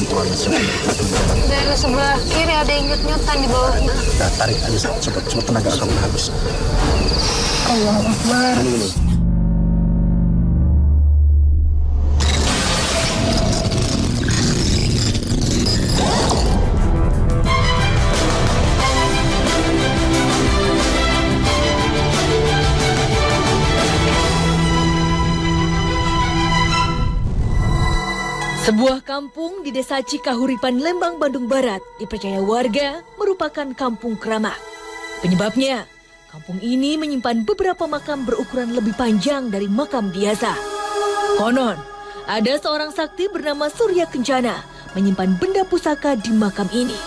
bantuan Dari sebelah kiri ada yang nyut-nyutan di bawahnya. Nah, tarik aja cepat tenaga kamu habis. Allah Akbar. Ini. Sebuah kampung di desa Cikahuripan, Lembang, Bandung Barat dipercaya warga merupakan kampung keramat. Penyebabnya, kampung ini menyimpan beberapa makam berukuran lebih panjang dari makam biasa. Konon, ada seorang sakti bernama Surya Kencana menyimpan benda pusaka di makam ini.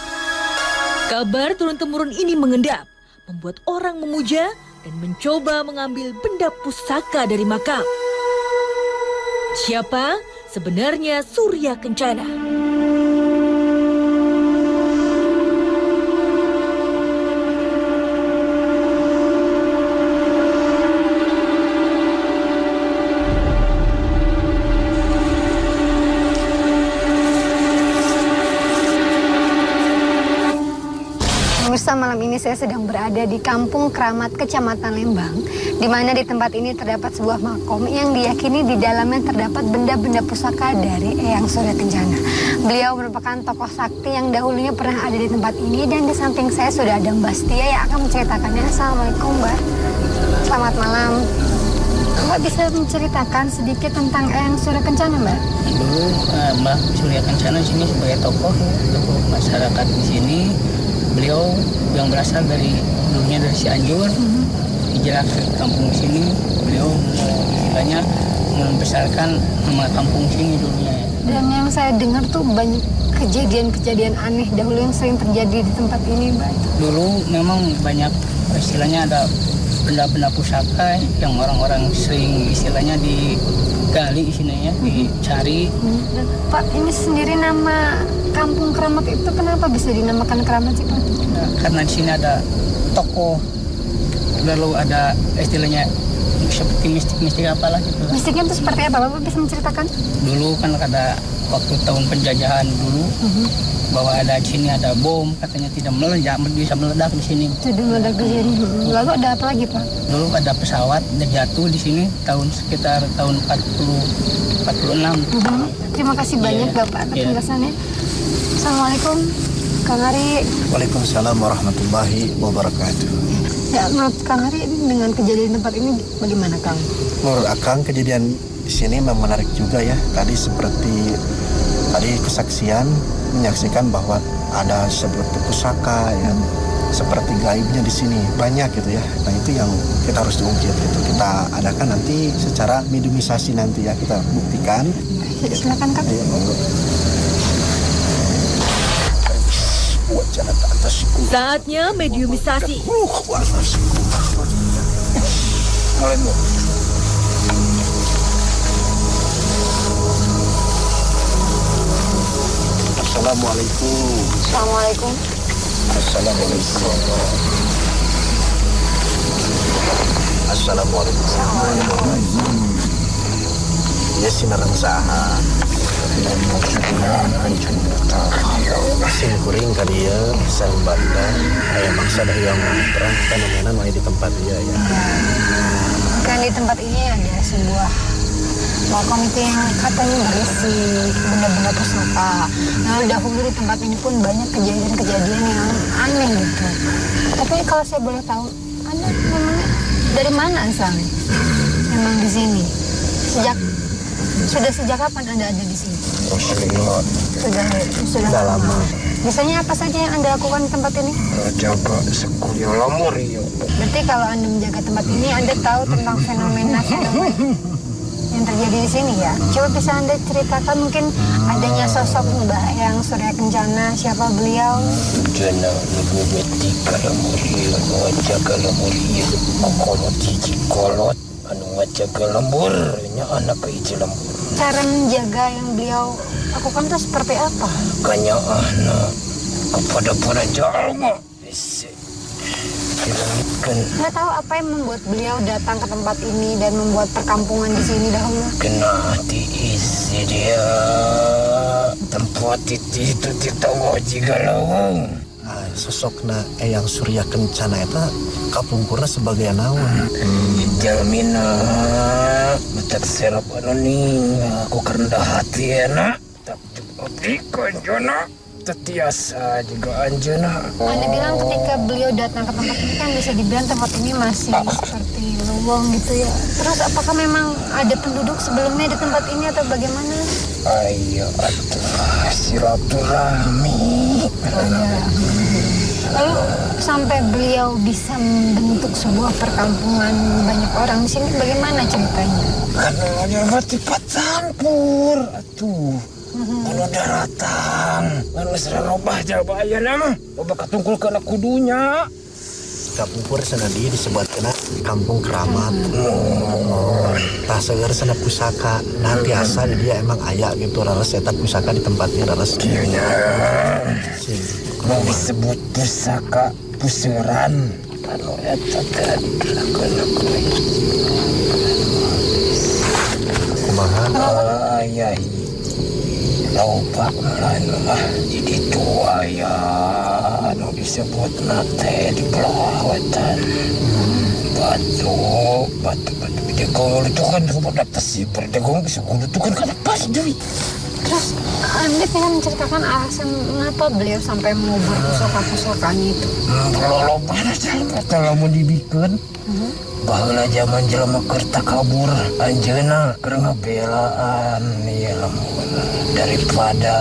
Kabar turun-temurun ini mengendap, membuat orang memuja dan mencoba mengambil benda pusaka dari makam. Siapa sebenarnya Surya Kencana? Pemirsa, malam ini saya sedang berada di Kampung Keramat Kecamatan Lembang, di mana di tempat ini terdapat sebuah makom yang diyakini di dalamnya terdapat benda-benda pusaka dari Eyang Surya Kencana. Beliau merupakan tokoh sakti yang dahulunya pernah ada di tempat ini, dan di samping saya sudah ada Mbak Setia yang akan menceritakannya. Assalamualaikum, Mbak. Selamat malam. Mbak bisa menceritakan sedikit tentang Eyang Surya Kencana, Mbak? Dulu Mbak Surya Kencana sini sebagai tokoh masyarakat di sini. Beliau yang berasal dari dulunya dari Cianjur, hijrah ke kampung sini. Beliau istilahnya membesarkan nama kampung sini dulunya. Dan yang saya dengar tuh banyak kejadian-kejadian aneh dahulu yang sering terjadi di tempat ini, Mbak. Dulu memang banyak istilahnya ada benda-benda pusaka yang orang-orang sering istilahnya digali istilahnya, dicari. Pak, ini sendiri nama Kampung Keramat itu kenapa bisa dinamakan Keramat sih, Pak? Nah, karena di sini ada tokoh, lalu ada istilahnya seperti mistik-mistik apalah gitu. Mistiknya itu seperti apa? Bapak bisa menceritakan? Dulu kan ada waktu tahun penjajahan dulu, bahwa ada di sini ada bom, katanya tidak meledak, bisa meledak di sini. Sudah meledak di sini. Lalu ada apa lagi, Pak? Dulu ada pesawat jatuh di sini sekitar tahun 46. Terima kasih banyak, Bapak, atas penjelasannya. Assalamualaikum, Kang Ari. Waalaikumsalam warahmatullahi wabarakatuh. Ya, menurut Kang Ari dengan kejadian tempat ini bagaimana, Kang? Menurut Akang kejadian di sini memang menarik juga ya. Tadi kesaksian menyaksikan bahwa ada seperti pusaka ya, seperti gaibnya di sini banyak gitu ya. Nah itu yang kita harus diungkit gitu. Kita adakan nanti secara mediumisasi nanti ya, kita buktikan. Silakan, Kang. Ayo, monggo. Saatnya mediumisasi. Assalamualaikum. Assalamualaikum. Assalamualaikum. Assalamualaikum. Ya sinarang saha. Sing kuring ka dia sang banda aya maksa dari yang terang fenomena nu aya di tempat dia ya. Kan di tempat ini ada sebuah makom itu yang katanya berisi benda-benda pusaka. Lalu dahulu di tempat ini pun banyak kejadian-kejadian yang aneh gitu. Tapi kalau saya boleh tahu, Anda memangnya dari mana asalnya? Memang di sini. Sejak kapan Anda ada di sini? Sudah lama. Biasanya apa saja yang Anda lakukan di tempat ini? Jaga sekuliah lamur ya. Berarti kalau Anda menjaga tempat ini, Anda tahu tentang fenomena yang terjadi di sini ya. Coba bisa Anda ceritakan mungkin adanya sosok Mbah Eyang Surya Kencana, siapa beliau? Jana nububeti kalamuri wajaga lamuri kokolot cici kolot anu wajaga lembur nya anak hiji lembur. Cara menjaga yang beliau lakukan itu seperti apa? Kanya anak kepada para jalma dilangitkan. Nggak tahu apa yang membuat beliau datang ke tempat ini dan membuat perkampungan di sini dahulu. Kena diisi dia tempat itu ditonggoji galawang. Sosokna Eyang Surya Kencana itu kapungkurna sebagai naon. Jalmina metak serap nih aku kerendah hati enak. Tak abdi konjona tetiasa juga anjena. Anda bilang ketika beliau datang ke tempat ini kan bisa dibilang tempat ini masih seperti lowong gitu ya. Terus apakah memang ada penduduk sebelumnya di tempat ini atau bagaimana? Ayo atuh silaturahmi. Lalu sampai beliau bisa membentuk sebuah perkampungan banyak orang di sini, bagaimana ceritanya? Karena aja mati campur atuh. Kudu daratan. Anu sera robah jabaya nama. Loba katungkul kana kudunya. Kapungkur sana dia disebutkan kampung keramat. Tah seger sana pusaka. Nah biasa dia emang aya gitu raras eta pusaka di tempatnya raras. Kieunya. Mau disebut pusaka puseran. Anu eta teh dilakukan Kumaha? Ayah. Loba lain mah jadi tua ya anu disebut nate di pelawatan batu dia kalau itu kan adaptasi berdegong bisa kudu itu kan pas deui. Terus Anda bisa menceritakan alasan mengapa beliau sampai mengubur pusaka-pusakanya itu? Loba aja kalau mau dibikin baheula zaman jelema keur takabur anjeunna keur ngabelaan ieu lamun daripada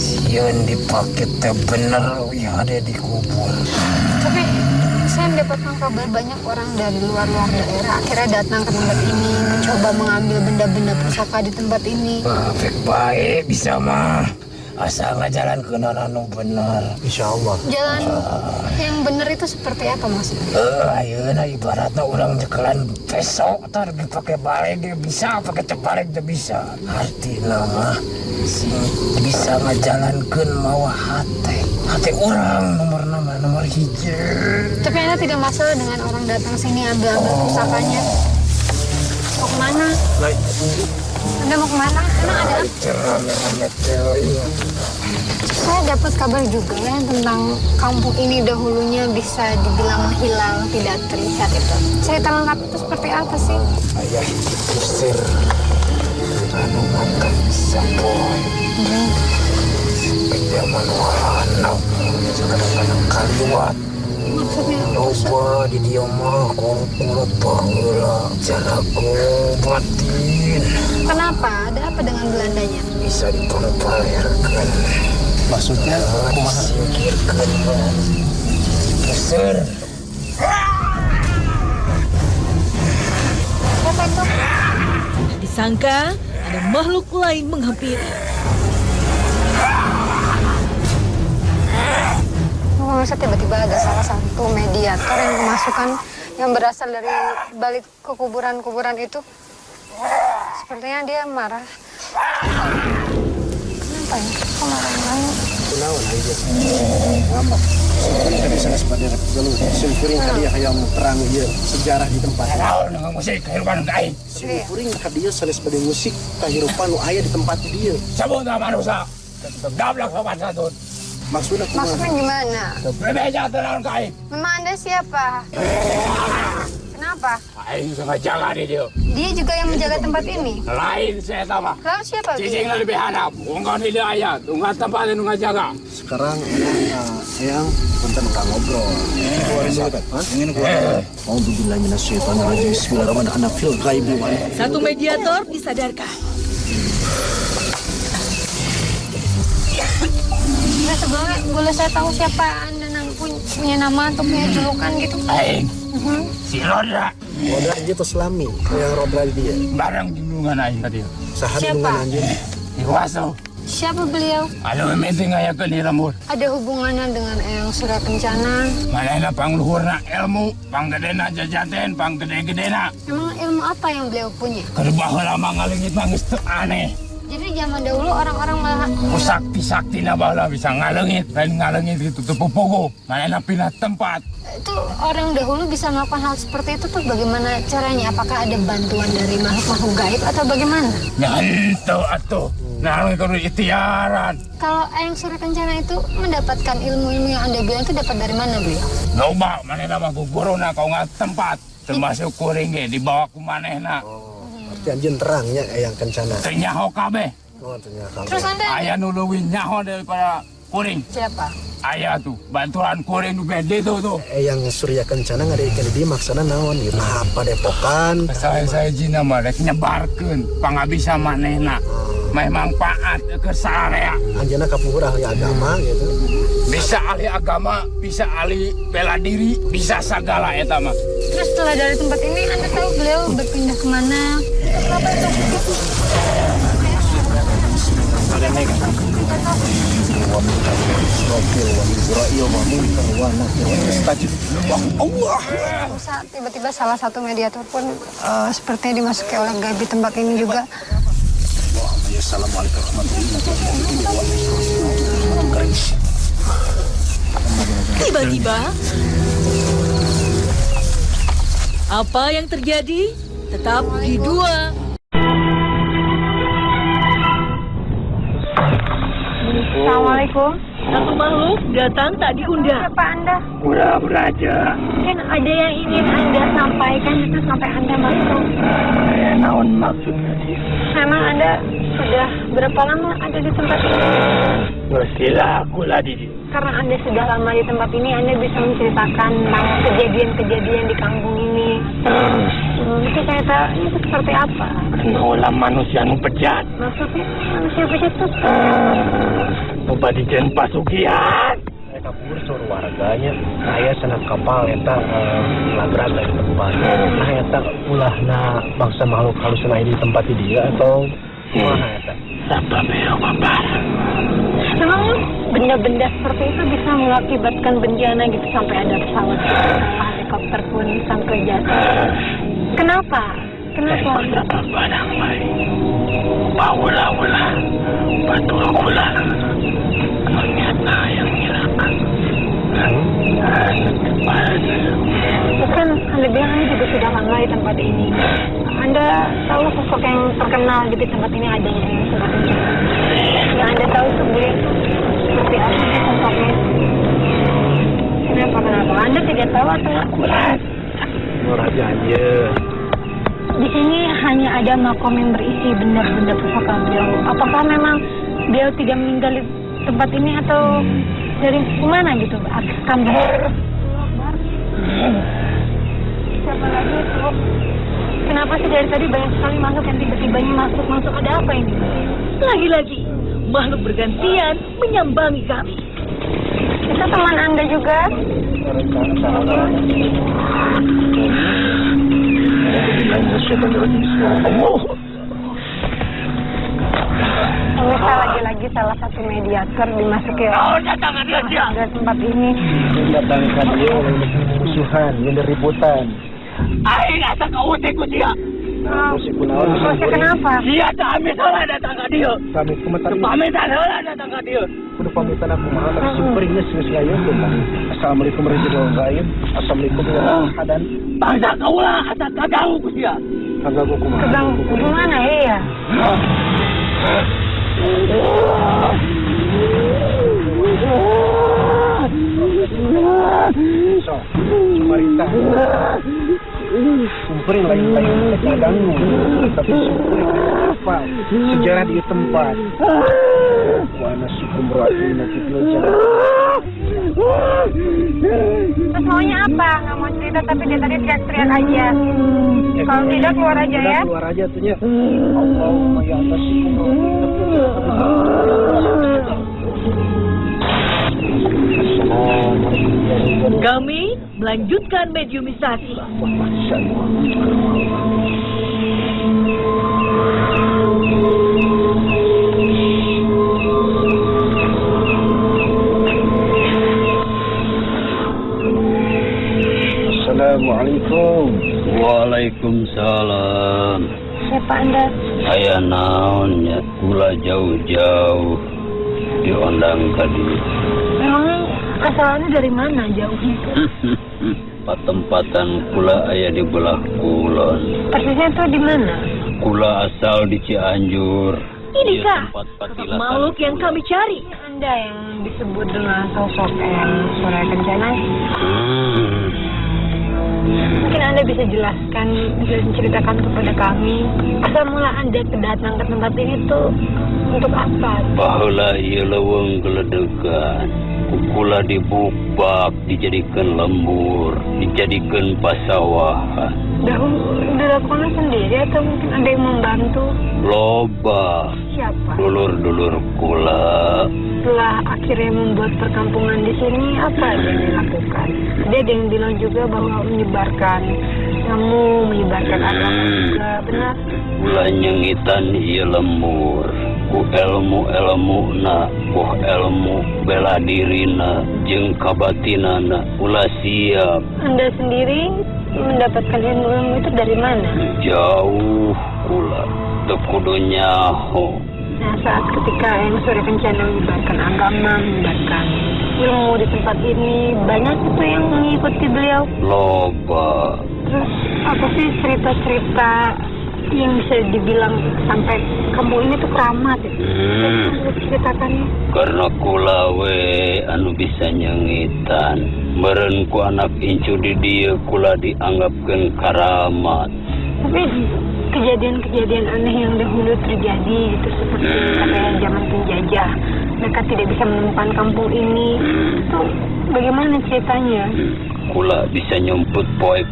sieun dipake teh bener ya ada dikubur. Tapi saya mendapatkan kabar banyak orang dari luar daerah akhirnya datang ke tempat ini, mencoba mengambil benda-benda pusaka di tempat ini. Perfect baik bisa mah. Asal ngajalan ke anu benar. Insya Allah. Jalan yang benar itu seperti apa maksudnya? Ayeuna ibaratna urang nyekelan peso tar dipake balik dia bisa, pakai cebalik dia bisa. Artina mah sing bisa ngajalankeun mawa hate orang nomor hiji. Tapi Anda tidak masalah dengan orang datang sini ambil pusakanya. Mau kemana? Anda mau kemana? Emang ada apa? Saya dapat kabar juga ya tentang kampung ini dahulunya bisa dibilang hilang, tidak terlihat itu. Cerita lengkap itu seperti apa sih? Ayah kusir anu makan bisa boy. Kejaman anak kadang-kadang kaliwat. Maksudnya? Loba di dia mah kulot baheula jalaku batin. Kenapa? Ada apa dengan Belandanya? Bisa dipamerkan. Maksudnya kumaha? Singkirkan mah. Besar. Siapa itu? Disangka ada makhluk lain menghampiri. Pemirsa, tiba-tiba ada salah satu mediator yang kemasukan yang berasal dari balik ke kuburan-kuburan itu. Sepertinya dia marah. Kenapa ya? Kok marah-marah? Kunaon aja. Ngambek. Simkuring tadi sana sebagai dulu. Simkuring tadi hayang terang ieu sejarah di tempat. Naon dengan musik kehidupan aing. Simkuring ka dieu sana sebagai musik kehidupan nu aya di tempat dieu. Sabun sama manusia. Gablak sopan santun. Maksudnya kumaha? Maksudnya gimana? Bebeja tenang kain. Memang Anda siapa? Kenapa? Aing sengaja jaga dia. Dia juga yang menjaga tempat ini. Lain saya sama. Lalu siapa? Cicing lebih handap. Ungkon ini ayat. Ungkon tempat yang ngajaga. Sekarang Eyang punten urang ngobrol. Ingin keluar. Mau bibillahi minasyaitonir rajim. Bismillahirrahmanirrahim. Fil ghaibi wa Satu mediator disadarkan. Nah, sebelumnya boleh saya tahu siapa Anda punya nama atau punya julukan gitu? Aing. Si Rodra. Rodra itu selami. Yang Rodra dia. Barang junjungan aing tadi. Sahari Siapa? dengan anjing. Iwaso. Siapa beliau? Anu meeting ayakeun di lembur. Ada hubungannya dengan Eyang Surya Kencana? Manehna pangluhurna ilmu, panggedena jajaten, panggede-gedena. Emang ilmu apa yang beliau punya? Keur baheula mah ngalingit mah geus teu aneh. Jadi zaman dahulu orang-orang malah Sakti na bala bisa ngalengit, lain ngalengit itu tepupugo, mana pindah tempat. itu orang dahulu bisa melakukan hal seperti itu tuh bagaimana caranya? Apakah ada bantuan dari makhluk-makhluk gaib atau bagaimana? Nyanto atuh, nah kalau ikhtiaran. Kalau Eyang Surya Kencana itu mendapatkan ilmu-ilmu yang Anda bilang itu dapat dari mana beliau? Loba, mana nama guguruna kau nggak tempat, termasuk kuringnya dibawa ke manehna. Berarti anjing terangnya yang Kencana. Ternyaho kabeh. Oh, ternyata. Terus Anda Ayah nuluwin nyaho daripada kuring. siapa? Ayah tuh, bantuan kuring nu gede tuh. Yang Surya Kencana ngadikeun di maksana naon ieu mah apa depokan. Saya jina mah rek nyebarkeun pangabisa manehna. Meh manfaat ke sarea. Anjeunna kapungkur ahli agama gitu. Bisa ahli agama, bisa ahli bela diri, bisa segala eta mah. Terus setelah dari tempat ini Anda tahu beliau berpindah kemana? Kenapa itu? Ada naik. Allah. Saat tiba-tiba salah satu mediator pun sepertinya dimasuki oleh gaib di tempat ini juga. Assalamualaikum warahmatullahi wabarakatuh. Tiba-tiba, apa yang terjadi? Tetap di dua. Assalamualaikum. Satu makhluk datang tak diundang. Siapa Anda? Udah beraja. Mungkin ada yang ingin Anda sampaikan itu sampai Anda masuk. Naon maksudnya dia? Memang Anda sudah berapa lama ada di tempat ini? Bersila aku lah di Karena Anda sudah lama di tempat ini, Anda bisa menceritakan tentang kejadian-kejadian di kampung ini. Itu saya tahu, ini seperti apa? Kenapa manusia nu pejat? Maksudnya manusia bejat itu Coba dijen pasugian. Saya kapur suruh warganya. Saya senang kapal eta lagrat dari tempat. Nah eta ulahna bangsa makhluk halus di tempat dia atau mana eta? Siapa beliau bapak? memang benda-benda seperti itu bisa mengakibatkan bencana gitu sampai ada pesawat helikopter pun sampai jatuh. Kenapa? Kenapa? Padang baik. Baulah-ulah. Batul gula. Ternyata yang nyirakan. Bukan, Anda bilang Anda juga sudah lama di tempat ini. Anda tahu sosok yang terkenal di tempat ini adanya yang seperti ini. Yang Anda tahu sebelum seperti apa sih sosoknya? Kenapa? Anda tidak tahu atau? Raja aja. Di sini hanya ada makom yang berisi benda-benda pusaka beliau. Apakah memang beliau tidak meninggal di tempat ini atau dari mana gitu? Kambing. Siapa lagi itu? Kenapa sih dari tadi banyak sekali makhluk yang tiba-tibanya masuk? Ada apa ini? Lagi-lagi, makhluk bergantian menyambangi kami. Itu teman Anda juga? Pemirsa, lagi-lagi salah satu mediator dimasuki ke tempat ini. Datangkan dia oleh musuhan, yang ributan. Aing asa kautik ku dia. Musik kunaon? Musik kenapa? Dia tak ambil salah datang ke dia. Kami komentar. Pamitan salah datang ke dia. Kudu pamitan aku mah tapi simperingnya geus gayeun. Assalamualaikum warahmatullahi wabarakatuh. Assalamualaikum warahmatullahi wabarakatuh. Bangsa kaulah asa kaganggu ku dia. Kaganggu kumaha? Keganggu gimana ya? So, pemerintah sumpering lain-lain kaganggu, tapi sumpering apa? Sejarah di tempat. Wana sukum roatina kikil jalan. Terus maunya apa? Nggak mau cerita tapi dia tadi teriak-teriak aja. Kalau tidak keluar aja ya. Keluar aja tuh ya. Allahumma ya atas sukum roatina. Kami melanjutkan mediumisasi. Assalamualaikum. Waalaikumsalam. Siapa Anda? Saya naon ya? kula jauh-jauh diundang tadi. Emang asalnya dari mana jauhnya itu? Patempatan kula aya di belah kulon. Persisnya tuh di mana? Kula asal di Cianjur. Ini Ieu kah tempat patilatan makhluk yang kula. kami cari? Anda yang disebut dengan sosok yang Surya Kencana. Mungkin Anda bisa jelaskan, bisa menceritakan kepada kami asal mula Anda datang ke tempat ini tuh untuk apa? Baheula ieu leuweung geledegan. Kukula dibukbak, dijadikan lembur, dijadikan pasawahan. Dahulu dilakukan sendiri atau mungkin ada yang membantu? Loba Siapa? dulur-dulur kula. Setelah akhirnya membuat perkampungan di sini, apa yang dilakukan? Dia ada yang bilang juga bahwa menyebarkan ilmu, menyebarkan agama juga, benar? Kula nyengitan ieu lembur. Ku ilmu-ilmuna, ku ilmu bela dirina, jeung kabatinana, kula siap. Anda sendiri mendapatkan ilmu itu dari mana? Jauh kula, teu kudu nyaho. Nah, saat ketika yang Surya Kencana menyebarkan agama, menyebarkan ilmu di tempat ini, banyak itu yang mengikuti beliau. Loba. Terus apa sih cerita-cerita yang bisa dibilang sampai kampung ini tuh keramat itu? Bisa ceritakannya. Karena kula we anu bisa nyengitan. Meureun ku anak incu di dieu kula dianggapkeun karamat. Tapi kejadian-kejadian aneh yang dahulu terjadi gitu seperti katanya zaman penjajah, mereka tidak bisa menemukan kampung ini. Itu bagaimana ceritanya? Kula bisa nyumput poek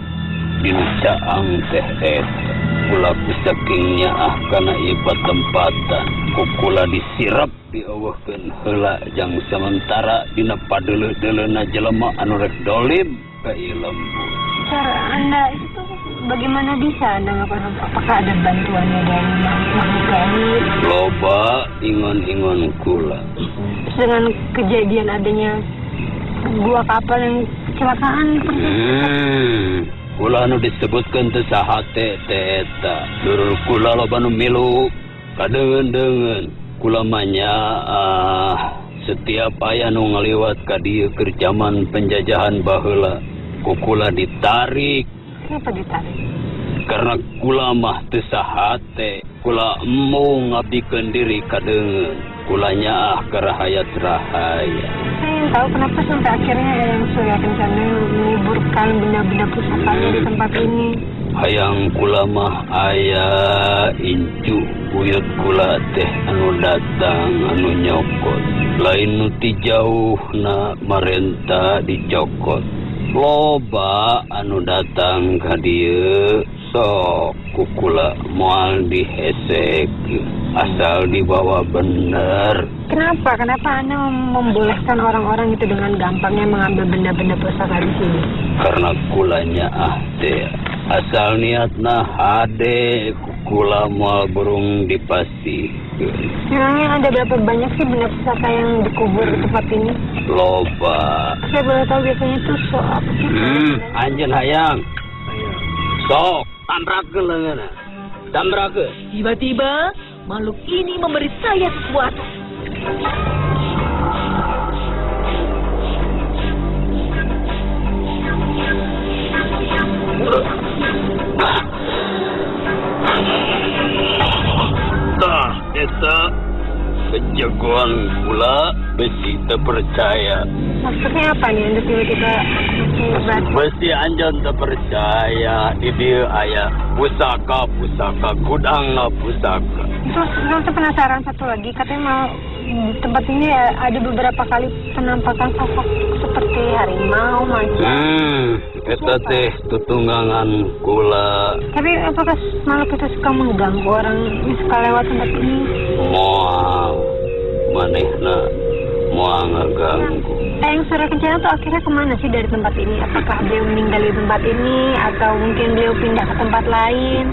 dinu caang teh eta. Kula saking nyaah kana ieu patempatan. Ku kula disirap dieuweuhkeun heula jang sementara dina padeuleuh-deuleuhna jelema anu rek dolim ka ieu lembur. Cara Anda itu bagaimana bisa Anda melakukan? Apakah ada bantuannya dari makhluk gaib? Loba ingon-ingon kula. Dengan kejadian adanya dua kapal yang kecelakaan Kula anu disebutkeun teu saha teh eta. Dulur kula loba nu milu kadeungeun-deungeun. Kula mah nyaah setiap aya nu ngaliwat ka dieu keur zaman penjajahan baheula. Ku kula ditarik. Kenapa ditarik? Karena kula mah teu saha teh. Kula emu ngabdikeun diri kadeungeun. Kula nyaah ka rahayat-rahaya. Saya ingin tahu kenapa sampai akhirnya yang Surya Kencana meliburkan benda-benda pusakanya di tempat ini. Hayang kula mah aya incu buyut kula teh anu datang anu nyokot. Lain nu ti jauhna marenta dicokot. Loba anu datang ka dieu sok kukula moal dihesek asal dibawa bener. Kenapa Anda membolehkan orang-orang itu dengan gampangnya mengambil benda-benda pusaka di sini? Karena kulanya teh asal niatna hade kukula moal burung dipasihkeun. Memangnya ada berapa banyak sih benda pusaka yang dikubur di tempat ini? Loba. Saya boleh tahu biasanya itu apa sih? Anjeun hayang. Sok, tambrakeun leungeunna. Tambrakeun. Tiba-tiba makhluk ini memberi saya sesuatu. Tah, eta kejagoan kula besi terpercaya. Maksudnya apa nih? Anda tiba-tiba masih batu? Besi anjon terpercaya di dieu aya pusaka gudangna pusaka. Terus saya penasaran satu lagi, katanya mau di tempat ini ada beberapa kali penampakan sosok seperti harimau, macan. Eta teh tutunggangan kula. Tapi apakah makhluk itu suka mengganggu orang yang suka lewat tempat ini? Moal manehna moal ngaganggu. Yang Surya Kencana tuh akhirnya kemana sih dari tempat ini? Apakah beliau meninggal di tempat ini atau mungkin beliau pindah ke tempat lain?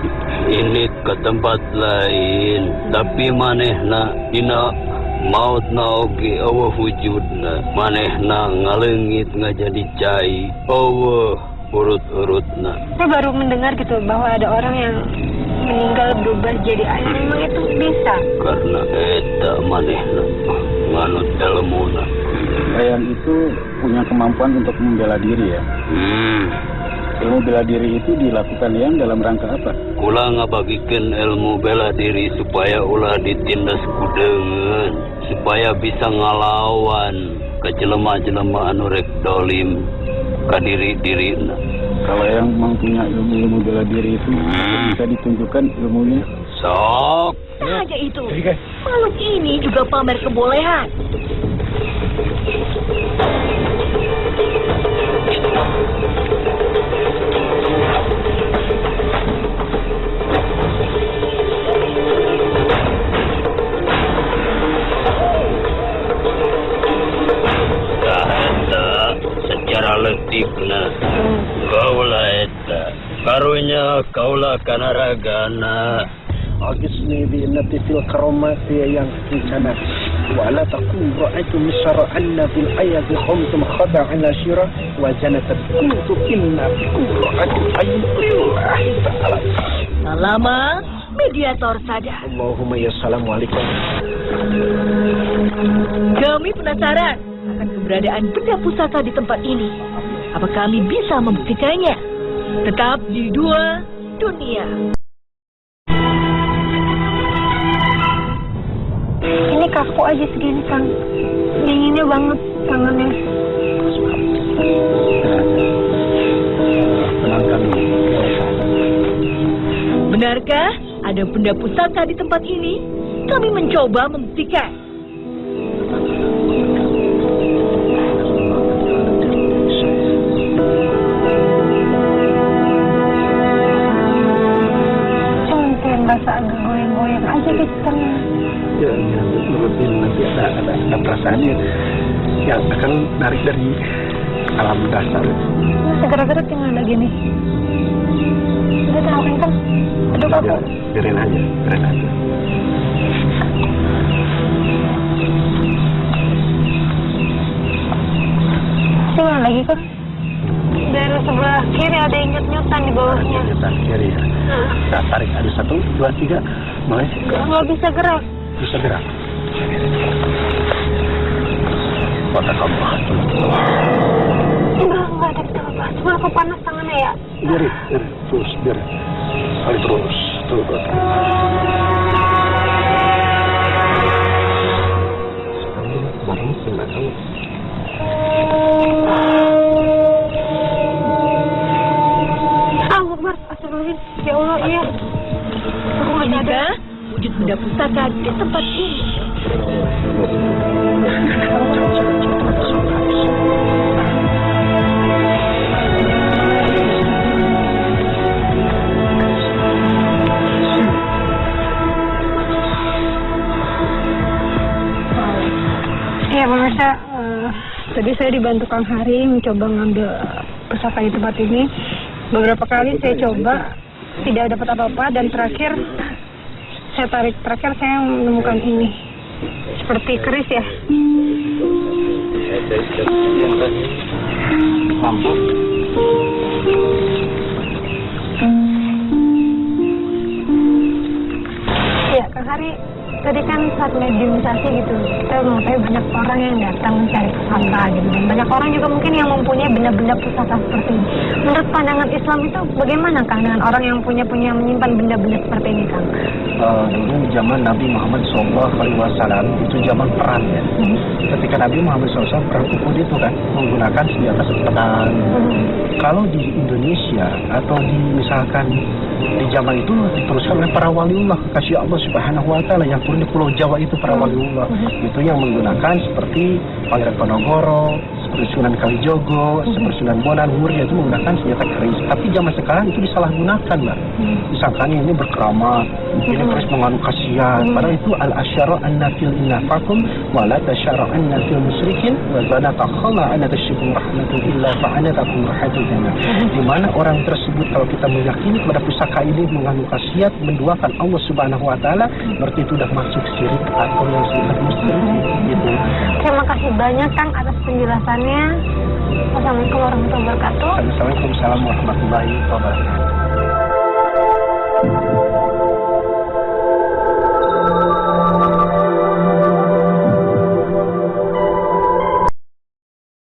Ini ke tempat lain, tapi manehna dina mautna oge eueuh wujudna. Manehna ngaleungit ngajadi cai. Eueuh urut-urutna. Saya baru mendengar gitu bahwa ada orang yang meninggal berubah jadi air, memang itu bisa? Karena eta manehna manut ilmuna. Bayan itu punya kemampuan untuk membela diri ya. Ilmu bela diri itu dilakukan yang dalam rangka apa? Kula ngabagikeun ilmu bela diri supaya ulah ditindas kudengeun, supaya bisa ngalawan ka jelema-jelema anu rek dolim ka diri-dirina. Kalau yang mempunyai ilmu bela diri itu bisa ditunjukkan ilmunya. Sok. Hanya itu, makhluk ini juga pamer kebolehan. Secara letikna kaulah eta karunya kaulah kanaragana Agisni bi innati fil karamati yang kincana wa la taqum ra'aytu misra anna fil ayati khumtum khada'an syira wa janatan kuntu inna bikum ra'aytu ayyullahi ta'ala. Lama mediator sadar. Allahumma ya assalamualaikum. Kami penasaran akan keberadaan benda pusaka di tempat ini. Apa kami bisa membuktikannya? Tetap di Dua Dunia. Ini kaku aja segini, Kang. Dinginnya banget tangannya. Benarkah ada benda pusaka di tempat ini? Kami mencoba membuktikan. Cuman kayak berasa agak goyang-goyang aja gitu, Kang. Ya, nurutin nanti ada perasaannya yang akan narik dari alam dasar. Segera-gera tinggal ada gini. Udah tahu kan, Kang? Aduh, aku. Biarin aja. Tinggal lagi, Kang. Dari sebelah kiri ada yang nyut-nyutan di bawahnya. Nyutan kiri ya. Kita tarik ada 1, 2, 3. Mulai. Nggak bisa gerak. Bisa gerak. Kota kamu. Enggak ada kita lepas. Cuma aku panas tangannya ya. Biarin. Terus, biarin. Tarik terus. Akbar, astagfirullahaladzim. Ya Allah, iya. Aku nggak sadar. Inikah wujud benda pusaka di tempat ini? Ya pemirsa, tadi saya dibantu Kang Hari mencoba ngambil pusaka di tempat ini. Beberapa kali saya coba, tidak dapat apa-apa, dan terakhir saya tarik, saya menemukan ini. Seperti keris ya. Lampu. Ya, Kang Hari, tadi kan saat mediumisasi gitu, kita mengetahui banyak orang yang datang mencari pusaka gitu, dan banyak orang juga mungkin yang mempunyai benda-benda pusaka seperti ini. Menurut pandangan Islam itu bagaimana, Kang, dengan orang yang menyimpan benda-benda seperti ini, Kang? Dulu zaman Nabi Muhammad SAW itu zaman perang ya. Ketika Nabi Muhammad SAW perang Uhud itu kan menggunakan senjata pedang. Kalau di Indonesia atau misalkan di zaman itu diteruskan oleh para waliullah, kasih Allah Subhanahu Wa Taala yang turun di Pulau Jawa itu para waliullah itu yang menggunakan seperti Pangeran Ponorogo, seperti Sunan Kalijogo, seperti Sunan Bonang, Muria itu menggunakan senjata keris. Tapi zaman sekarang itu disalahgunakan, Mbak. Disangkanya ini berkeramat, ini terus mengandung khasiat. Padahal itu al-asyara an-nafil innafakum wa la tasyara an-nafil musyrikin wa zanata khalla an tasyikum rahmatun illa fa'anatakum rahatul jannah. Di mana orang tersebut kalau kita meyakini kepada pusaka ini mengandung khasiat menduakan Allah Subhanahu Wa Taala, berarti itu sudah masuk syirik atau yang disebut musyrik gitu. Terima kasih banyak, Kang, atas penjelasannya. Wassalamualaikum warahmatullahi wabarakatuh. Assalamualaikum warahmatullahi wabarakatuh.